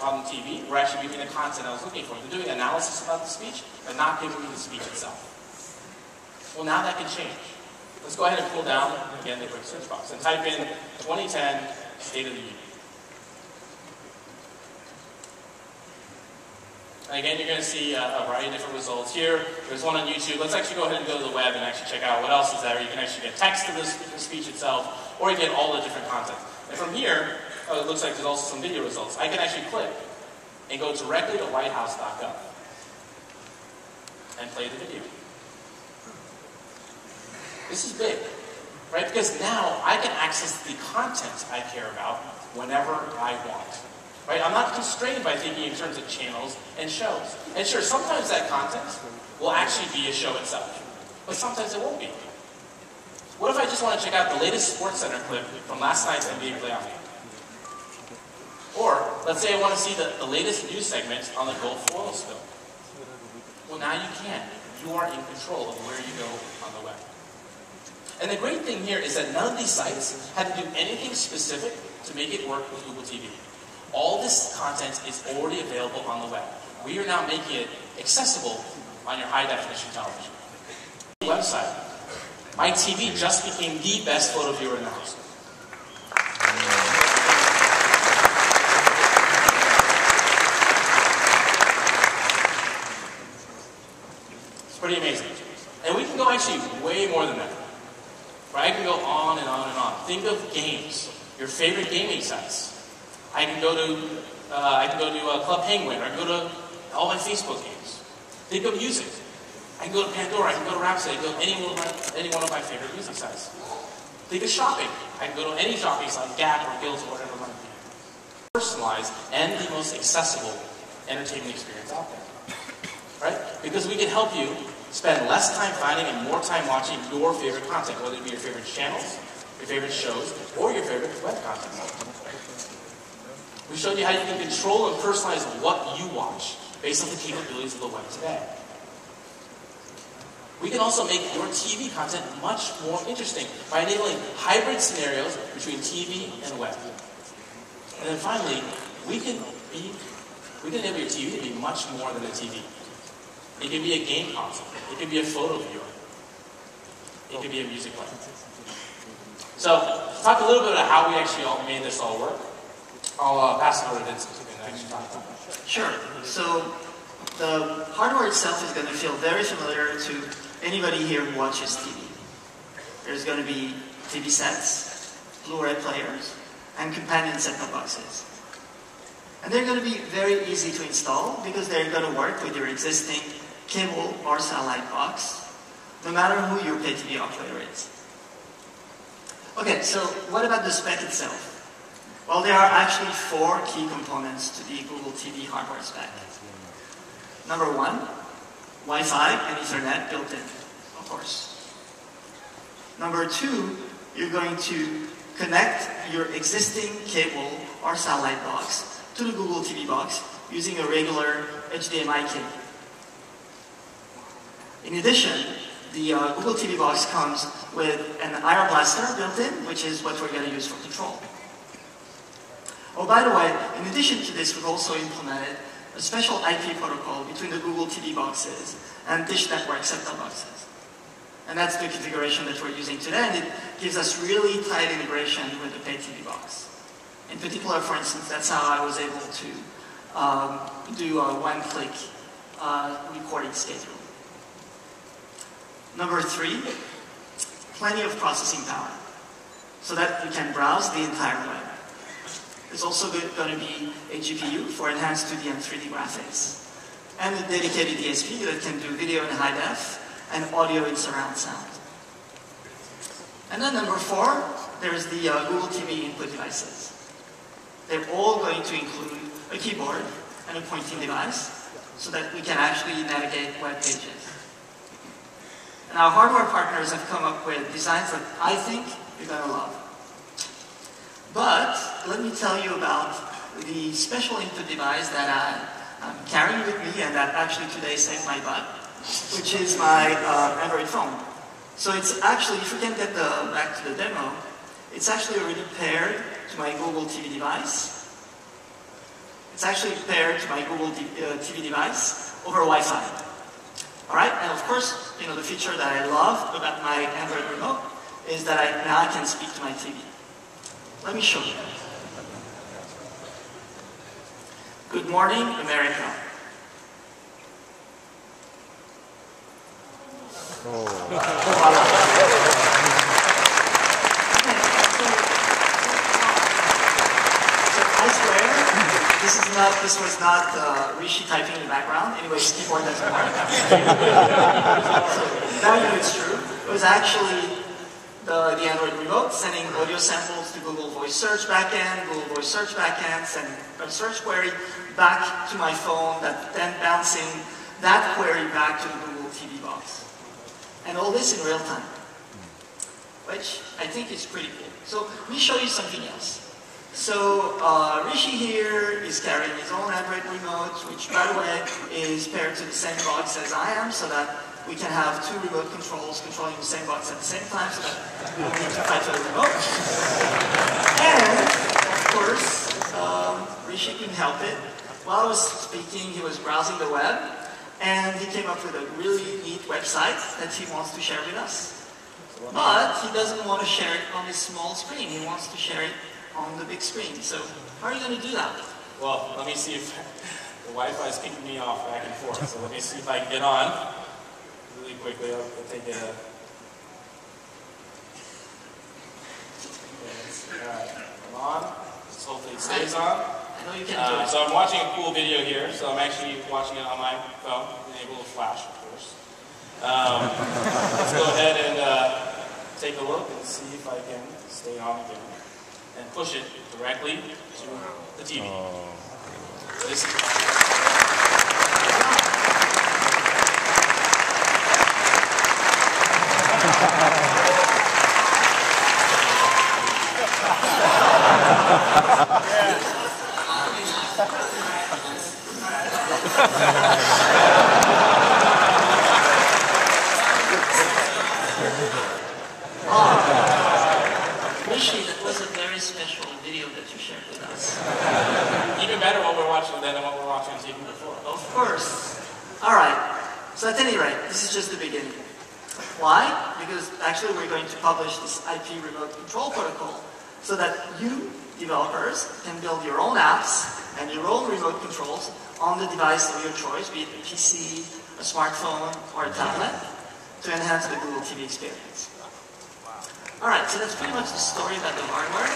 on the TV were actually giving me the content I was looking for. They're doing analysis about the speech, but not giving me the speech itself. Well, now that can change. Let's go ahead and pull down, again, the quick search box and type in 2010 State of the Union. And again, you're going to see a variety of different results here. There's one on YouTube. Let's actually go ahead and go to the web and actually check out what else is there. You can actually get text of the speech itself, or you get all the different content. And from here, it looks like there's also some video results. I can actually click and go directly to whitehouse.gov and play the video. This is big, right? Because now I can access the content I care about whenever I want. Right? I'm not constrained by thinking in terms of channels and shows. And sure, sometimes that content will actually be a show itself, but sometimes it won't be. What if I just want to check out the latest SportsCenter clip from last night's NBA playoff game? Or, let's say I want to see the latest news segment on the Gulf oil spill. Well, now you can. You are in control of where you go on the web. And the great thing here is that none of these sites had to do anything specific to make it work with Google TV. All this content is already available on the web. We are now making it accessible on your high-definition television. Website. My TV just became the best photo viewer in the house. It's pretty amazing. And we can go actually way more than that. Right? I can go on and on and on. Think of games, your favorite gaming sites. I can go to Club Penguin, or I can go to all my Facebook games. Think of music. I can go to Pandora, I can go to Rhapsody, I can go to any one of my favorite music sites. Think of shopping. I can go to any shopping site, Gap or Guild or whatever it might be. Personalized and the most accessible entertainment experience out there. Right? Because we can help you spend less time finding and more time watching your favorite content, whether it be your favorite channels, your favorite shows, or your favorite web content. We showed you how you can control and personalize what you watch based on the capabilities of the web today. We can also make your TV content much more interesting by enabling hybrid scenarios between TV and web. And then finally, we can enable your TV to be much more than a TV. It can be a game console. It can be a photo viewer. It can be a music player. So, to talk a little bit about how we actually all made this all work, I'll pass it over to Vincent, who can actually talk about that. Sure. So, the hardware itself is going to feel very familiar to anybody here who watches TV. There's going to be TV sets, Blu-ray players, and companion set-top boxes. And they're going to be very easy to install because they're going to work with your existing cable or satellite box, no matter who your pay TV operator is. Okay, so what about the spec itself? Well, there are actually 4 key components to the Google TV hardware spec. Number 1, Wi-Fi and Ethernet built in, of course. Number 2, you're going to connect your existing cable or satellite box to the Google TV box using a regular HDMI cable. In addition, the Google TV box comes with an IR blaster built in, which is what we're going to use for control. Oh, by the way, in addition to this, we've also implemented a special IP protocol between the Google TV boxes and Dish Network set-top boxes. And that's the configuration that we're using today, and it gives us really tight integration with the pay TV box. In particular, for instance, that's how I was able to do a one-click recording schedule. Number 3, plenty of processing power, so that you can browse the entire web. There's also going to be a GPU for enhanced 2D and 3D graphics, and a dedicated DSP that can do video in high def and audio in surround sound. And then number 4, there's the Google TV input devices. They're all going to include a keyboard and a pointing device so that we can actually navigate web pages. And our hardware partners have come up with designs that I think you're going to love. But let me tell you about the special input device that I'm carrying with me and that actually today saved my butt, which is my Android phone. So it's actually, if we can get back to the demo, it's actually already paired to my Google TV device. It's actually paired to my Google TV device over Wi-Fi. All right, and of course, you know, the feature that I love about my Android remote is that now I can speak to my TV. Let me show you. Good morning, America. I swear, this was not Rishi typing in the background. Anyway, his keyboard doesn't work. So now you know it's true. It was actually the Android remote sending audio samples to Google Voice Search backend, Google Voice Search backend, sending a search query back to my phone, that then bouncing that query back to the Google TV box. And all this in real time, which I think is pretty cool. So let me show you something else. So Rishi here is carrying his own Android remote, which by the way is paired to the same box as I am, so that we can have two remote controls controlling the same box at the same time, so that we don't need to fight for the remote. And of course, Rishi couldn't help it. While I was speaking, he was browsing the web, and he came up with a really neat website that he wants to share with us. But he doesn't want to share it on his small screen. He wants to share it on the big screen. So how are you going to do that? Well, let me see if the Wi-Fi is kicking me off back and forth. So let me see if I can get on really quickly. I'll take a... Alright, I'm on. Let's hopefully it stays on. I know you can do it. So I'm watching a cool video here. So I'm actually watching it on my phone. Enable a flash, of course. Let's go ahead and take a look and see if I can stay on again. And push it directly to the TV. This is Rishi, that was a very special video that you shared with us. even better what we're watching than what we're watching on TV before. Of course. Alright, so at any rate, this is just the beginning. Why? Because actually we're going to publish this IP remote control protocol so that you, developers, can build your own apps and your own remote controls on the device of your choice, be it a PC, a smartphone, or a tablet, to enhance the Google TV experience. Alright, so that's pretty much the story about the hardware.